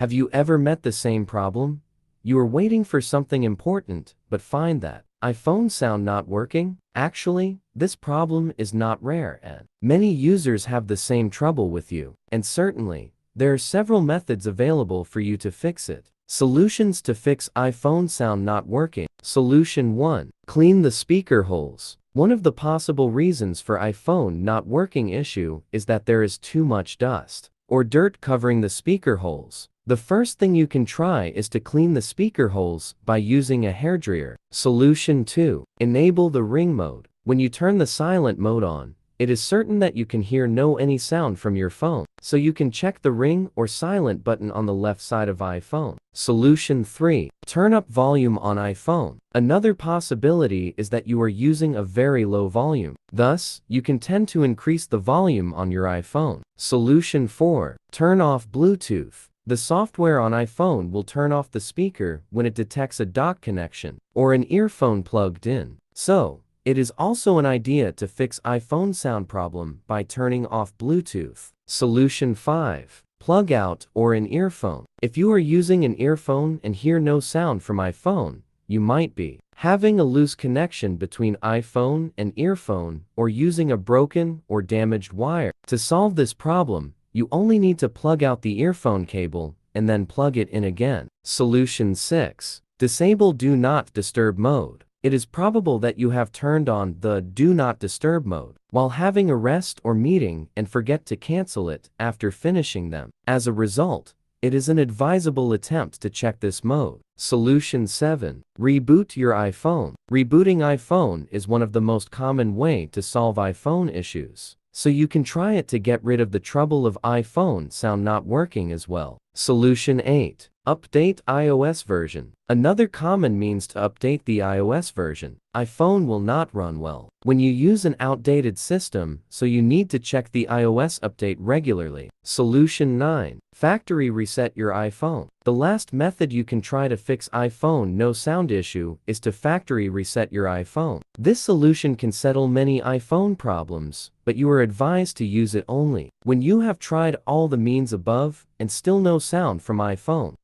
Have you ever met the same problem? You are waiting for something important, but find that iPhone sound not working? Actually, this problem is not rare and many users have the same trouble with you. And certainly, there are several methods available for you to fix it. Solutions to fix iPhone sound not working. Solution 1. Clean the speaker holes. One of the possible reasons for iPhone not working issue is that there is too much dust or dirt covering the speaker holes. The first thing you can try is to clean the speaker holes by using a hairdryer. Solution 2. Enable the ring mode. When you turn the silent mode on, it is certain that you can hear any sound from your phone, so you can check the ring or silent button on the left side of iPhone. Solution 3. Turn up volume on iPhone. Another possibility is that you are using a very low volume. Thus, you can tend to increase the volume on your iPhone. Solution 4. Turn off Bluetooth. The software on iPhone will turn off the speaker when it detects a dock connection or an earphone plugged in. So, it is also an idea to fix iPhone sound problem by turning off Bluetooth. Solution 5. Plug out or an earphone. If you are using an earphone and hear no sound from iPhone, you might be having a loose connection between iPhone and earphone or using a broken or damaged wire. To solve this problem, you only need to plug out the earphone cable and then plug it in again. Solution 6. Disable Do Not Disturb mode. It is probable that you have turned on the Do Not Disturb mode while having a rest or meeting and forget to cancel it after finishing them. As a result, it is an advisable attempt to check this mode. Solution 7. Reboot your iPhone. Rebooting iPhone is one of the most common way to solve iPhone issues, so you can try it to get rid of the trouble of iPhone sound not working as well. Solution 8. Update iOS version. Another common means to update the iOS version. iPhone will not run well when you use an outdated system, so you need to check the iOS update regularly. Solution 9. Factory reset your iPhone. The last method you can try to fix iPhone no sound issue is to factory reset your iPhone. This solution can settle many iPhone problems, but you are advised to use it only when you have tried all the means above and still no sound from iPhone.